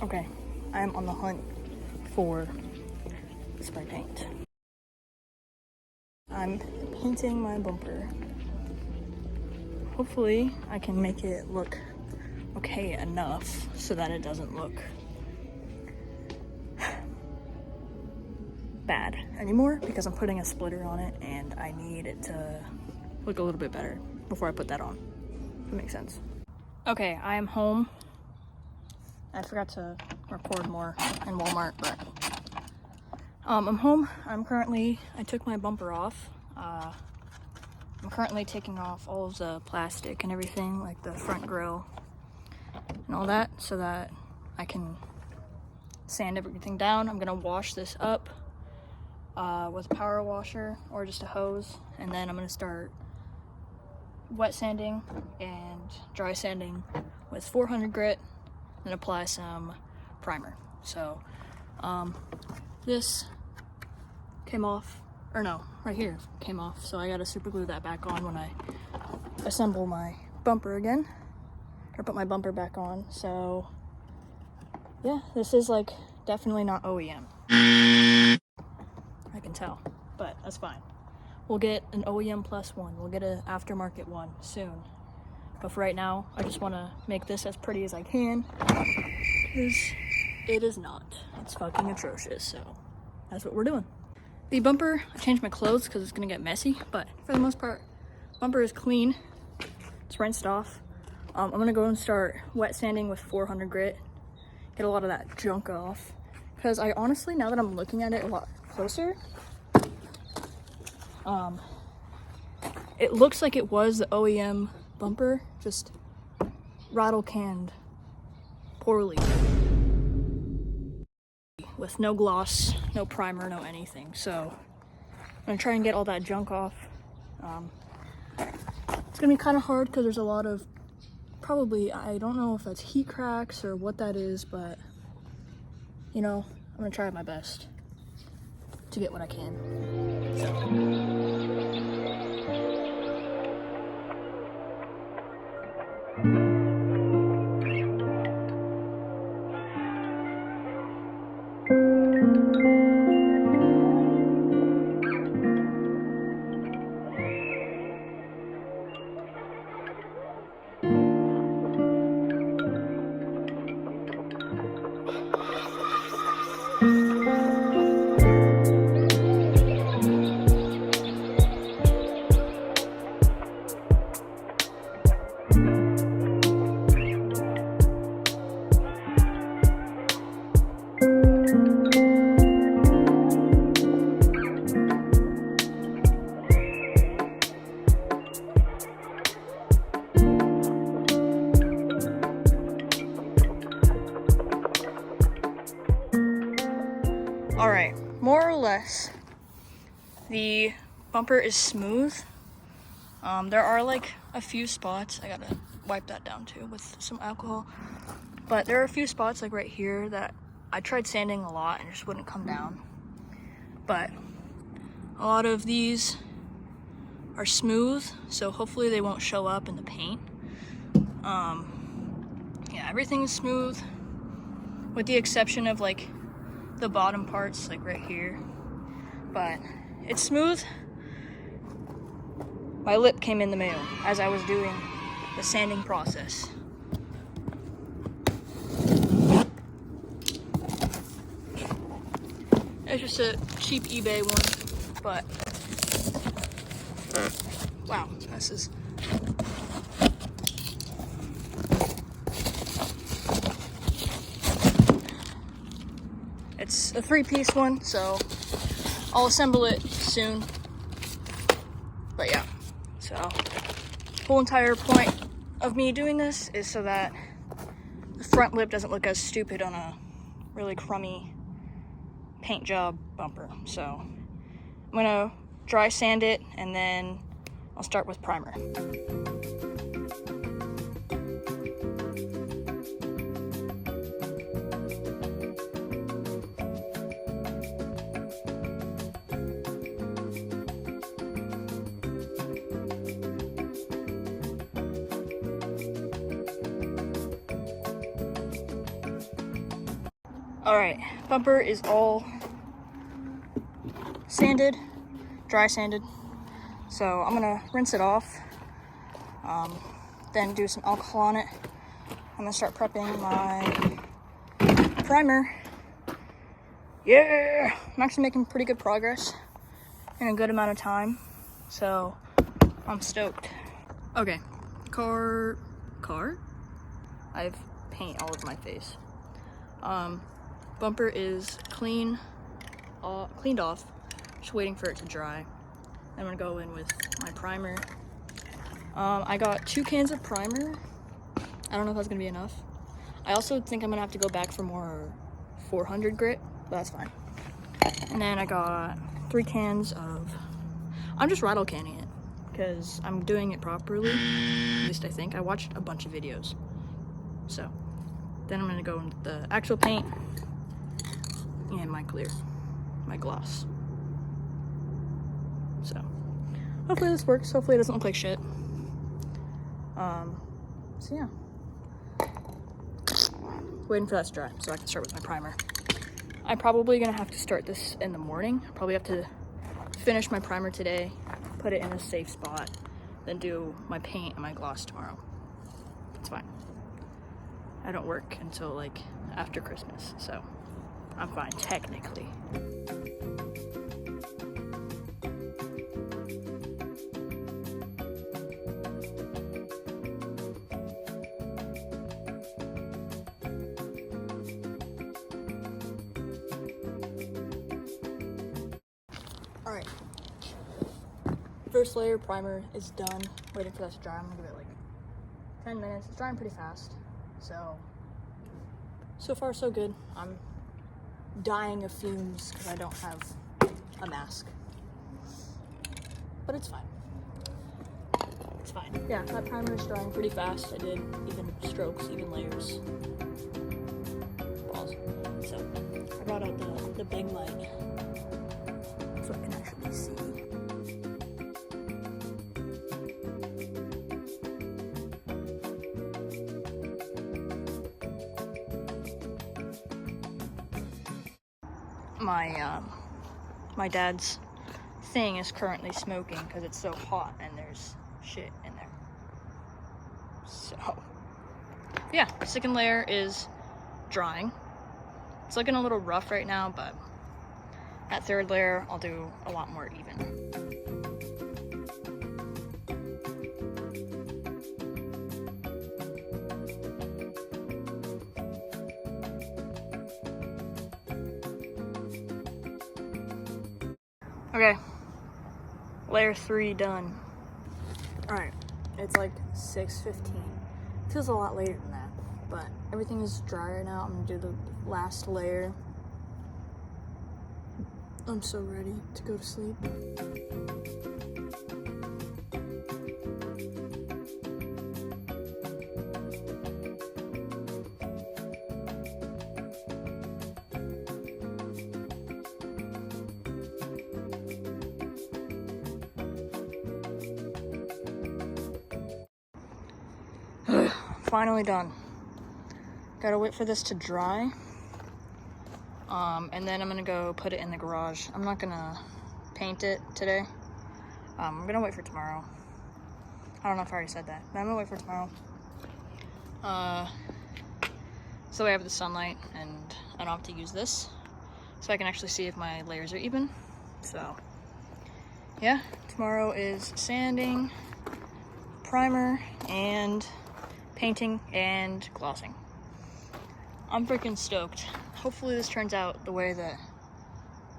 Okay, I am on the hunt for spray paint. I'm painting my bumper. Hopefully I can make it look okay enough so that it doesn't look bad anymore, because I'm putting a splitter on it and I need it to look a little bit better before I put that on. If that makes sense. Okay, I am home. I forgot to record more in Walmart, but I'm home. I took my bumper off. I'm currently taking off all of the plastic and everything, like the front grill and all that, so that I can sand everything down. I'm gonna wash this up with a power washer or just a hose, and then I'm gonna start wet sanding and dry sanding with 400 grit and apply some primer. So this came off, or no, right here came off, so I gotta super glue that back on when I assemble my bumper again, or put my bumper back on. So yeah, this is like definitely not OEM, I can tell, but that's fine. We'll get an OEM plus one, we'll get an aftermarket one soon, but for right now I just want to make this as pretty as I can, because it is not. It's fucking atrocious, so that's what we're doing. The bumper, I changed my clothes because it's gonna get messy, but for the most part, bumper is clean. It's rinsed off. I'm gonna go and start wet sanding with 400 grit, get a lot of that junk off, because I honestly, now that I'm looking at it a lot closer, it looks like it was the OEM bumper, just rattle canned poorly, with no gloss, no primer, no anything. So I'm gonna try and get all that junk off. It's gonna be kind of hard because there's a lot of, probably, I don't know if that's heat cracks or what that is, but you know, I'm gonna try my best to get what I can. All right, more or less, the bumper is smooth. There are like a few spots, I gotta wipe that down too with some alcohol, but there are a few spots like right here that I tried sanding a lot and just wouldn't come down. But a lot of these are smooth, so hopefully they won't show up in the paint. Yeah, everything's smooth with the exception of like the bottom parts, like right here, but it's smooth. My lip came in the mail as I was doing the sanding process. It's just a cheap eBay one, but wow, this is it's a 3-piece one, so I'll assemble it soon. But yeah, so the whole entire point of me doing this is so that the front lip doesn't look as stupid on a really crummy paint job bumper. So I'm gonna dry sand it and then I'll start with primer. Alright, bumper is all sanded, dry sanded. So I'm gonna rinse it off, then do some alcohol on it. I'm gonna start prepping my primer. Yeah! I'm actually making pretty good progress in a good amount of time, so I'm stoked. Okay, car? I have paint all over my face. Bumper is cleaned off, just waiting for it to dry. I'm gonna go in with my primer. I got 2 cans of primer. I don't know if that's gonna be enough. I also think I'm gonna have to go back for more 400 grit, but that's fine. And then I got 3 cans of, I'm just rattle canning it because I'm doing it properly, at least I think. I watched a bunch of videos. So then I'm gonna go into the actual paint and my gloss. So hopefully this works. Hopefully it doesn't look like shit. So yeah. Waiting for that to dry so I can start with my primer. I'm probably gonna have to start this in the morning. Probably have to finish my primer today, put it in a safe spot, then do my paint and my gloss tomorrow. It's fine. I don't work until like after Christmas, so I'm fine technically. Alright, first layer primer is done. Waiting for that to dry. I'm gonna give it like 10 minutes. It's drying pretty fast. So far so good. I'm dying of fumes because I don't have a mask. But it's fine. It's fine. Yeah, that primer is drying pretty fast. I did even strokes, even layers. Balls. So I brought out the big light so I can actually see. My dad's thing is currently smoking because it's so hot and there's shit in there. So yeah, second layer is drying. It's looking a little rough right now, but that third layer I'll do a lot more even. Okay, layer 3 done. Alright, it's like 6:15. Feels a lot later than that, but everything is dry right now. I'm gonna do the last layer. I'm so ready to go to sleep. Finally done. Gotta wait for this to dry. And then I'm gonna go put it in the garage. I'm not gonna paint it today. I'm gonna wait for tomorrow. I don't know if I already said that, but I'm gonna wait for tomorrow. So I have the sunlight and I don't have to use this. So I can actually see if my layers are even. So yeah, tomorrow is sanding, primer, and painting and glossing. I'm freaking stoked. Hopefully this turns out the way that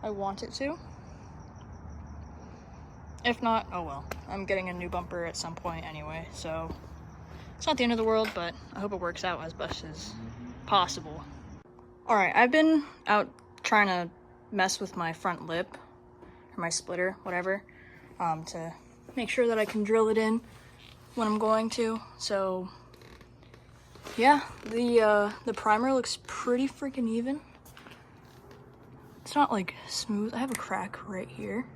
I want it to. If not, oh well. I'm getting a new bumper at some point anyway, so it's not the end of the world, but I hope it works out as best as possible. Alright, I've been out trying to mess with my front lip, or my splitter, whatever, to make sure that I can drill it in when I'm going to, so yeah, the primer looks pretty freaking even. It's not like smooth. I have a crack right here,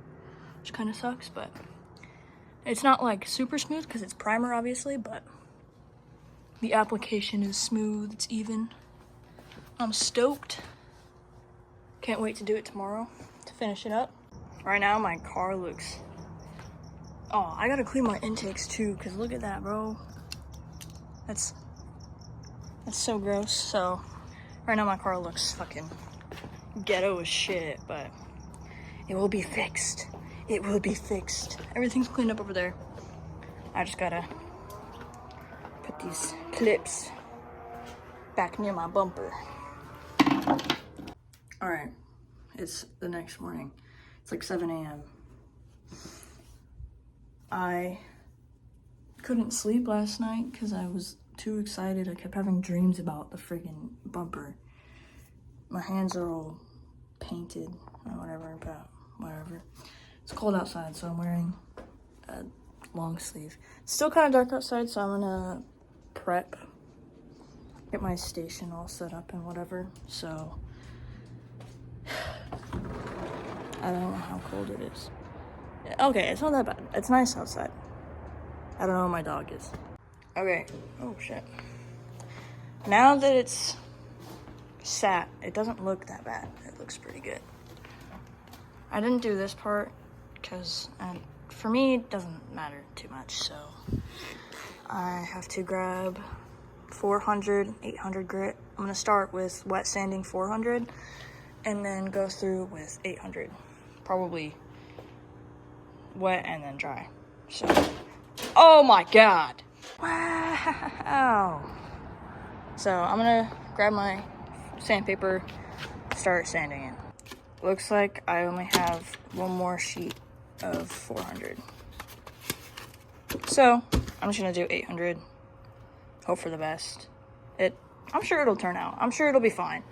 which kind of sucks, but it's not like super smooth because it's primer obviously, but the application is smooth, it's even. I'm stoked. Can't wait to do it tomorrow to finish it up. Right now my car looks, oh, I gotta clean my intakes too, because look at that, bro. That's so gross. So right now my car looks fucking ghetto as shit, but it will be fixed. It will be fixed. Everything's cleaned up over there. I just gotta put these clips back near my bumper. All right, it's the next morning. It's like 7 a.m. I couldn't sleep last night because I was too excited. I kept having dreams about the friggin' bumper. My hands are all painted or whatever, but whatever. It's cold outside, so I'm wearing a long sleeve. It's still kind of dark outside, so I'm gonna prep, get my station all set up and whatever. So I don't know how cold it is. Okay, it's not that bad. It's nice outside. I don't know where my dog is. Okay. Oh shit. Now that it's sat, it doesn't look that bad. It looks pretty good. I didn't do this part because for me it doesn't matter too much, so I have to grab 400, 800 grit. I'm gonna start with wet sanding 400 and then go through with 800. Probably wet and then dry. So, oh my god. Wow. So I'm gonna grab my sandpaper, start sanding it. Looks like I only have one more sheet of 400. So I'm just gonna do 800. Hope for the best. I'm sure it'll turn out. I'm sure it'll be fine.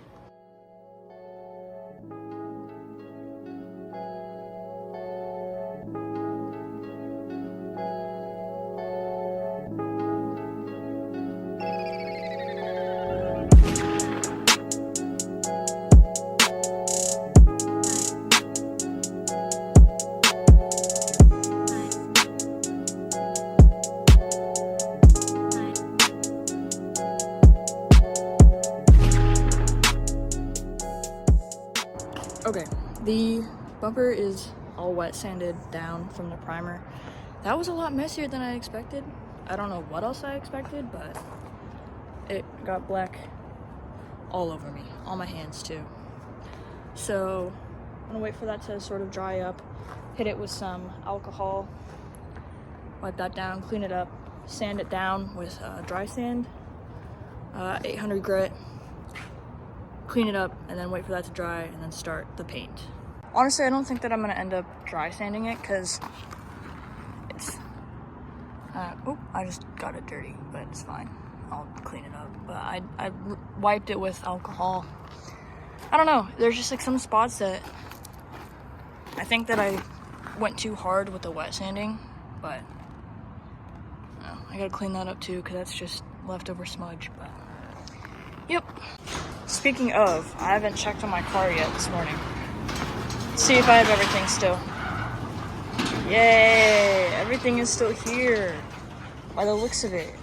Okay, the bumper is all wet sanded down from the primer. That was a lot messier than I expected. I don't know what else I expected, but it got black all over me, all my hands too. So I'm gonna wait for that to sort of dry up, hit it with some alcohol, wipe that down, clean it up, sand it down with dry sand, 800 grit, clean it up, and then wait for that to dry and then start the paint. Honestly, I don't think that I'm gonna end up dry sanding it because it's, oh, I just got it dirty, but it's fine. I'll clean it up. But I wiped it with alcohol. I don't know, there's just like some spots that I think that I went too hard with the wet sanding, but I gotta clean that up too because that's just leftover smudge, but yep. Speaking of, I haven't checked on my car yet this morning. See if I have everything still. Yay! Everything is still here. By the looks of it.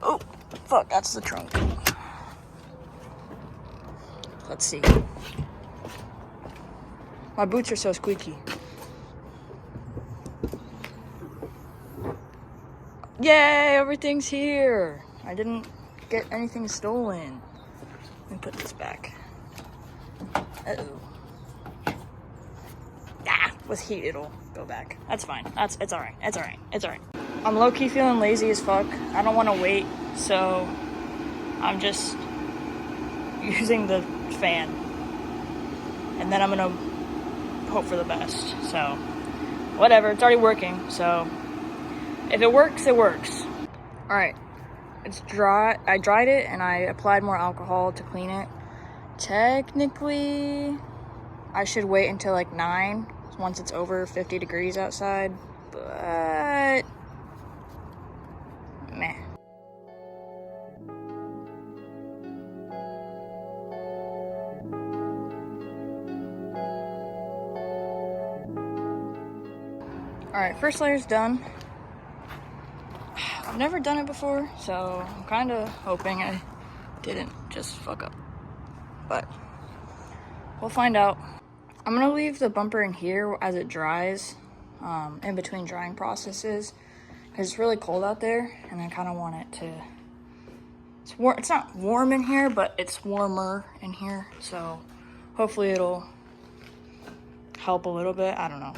Oh, fuck, that's the trunk. Let's see. My boots are so squeaky. Yay, everything's here. I didn't get anything stolen. Let me put this back. Uh-oh. Ah, with heat it'll go back. That's fine. It's alright. It's alright. It's alright. I'm low-key feeling lazy as fuck. I don't want to wait, so I'm just using the fan. And then I'm gonna hope for the best. So, whatever. It's already working, so if it works, it works. All right, it's dry. I dried it and I applied more alcohol to clean it. Technically, I should wait until like 9 once it's over 50 degrees outside, but meh. All right, first layer's done. I've never done it before, so I'm kind of hoping I didn't just fuck up. But we'll find out. I'm gonna leave the bumper in here as it dries, in between drying processes, because it's really cold out there, and I kind of want it to, it's warm, it's not warm in here, but it's warmer in here, so hopefully it'll help a little bit. I don't know.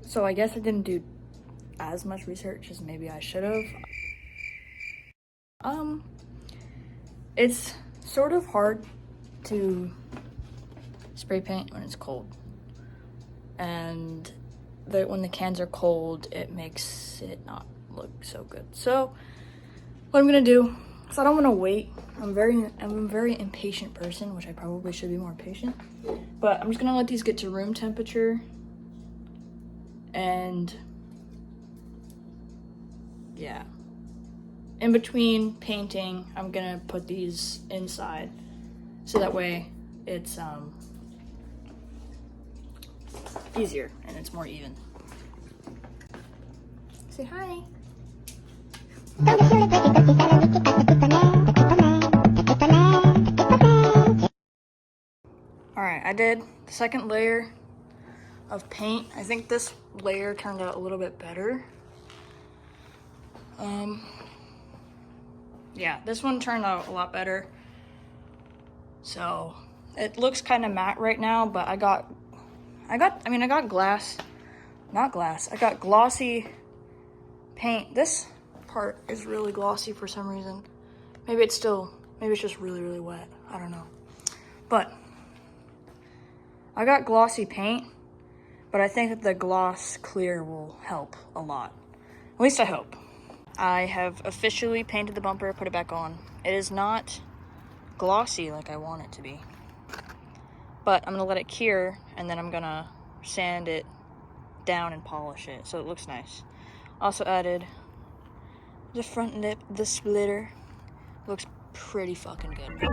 So I guess I didn't do as much research as maybe I should have. It's sort of hard to spray paint when it's cold, and when the cans are cold, it makes it not look so good. So what I'm gonna do is, I don't want to wait. I'm a very impatient person, which I probably should be more patient, but I'm just gonna let these get to room temperature, and yeah, in between painting, I'm gonna put these inside, so that way it's easier and it's more even. Say hi. Alright, I did the second layer of paint. I think this layer turned out a little bit better. Yeah, this one turned out a lot better. So it looks kind of matte right now, but I got glossy paint. This part is really glossy for some reason. Maybe it's just really, really wet. I don't know. But I got glossy paint, but I think that the gloss clear will help a lot. At least I hope. I have officially painted the bumper, put it back on. It is not glossy like I want it to be, but I'm gonna let it cure, and then I'm gonna sand it down and polish it so it looks nice. Also added the front lip, the splitter. Looks pretty fucking good.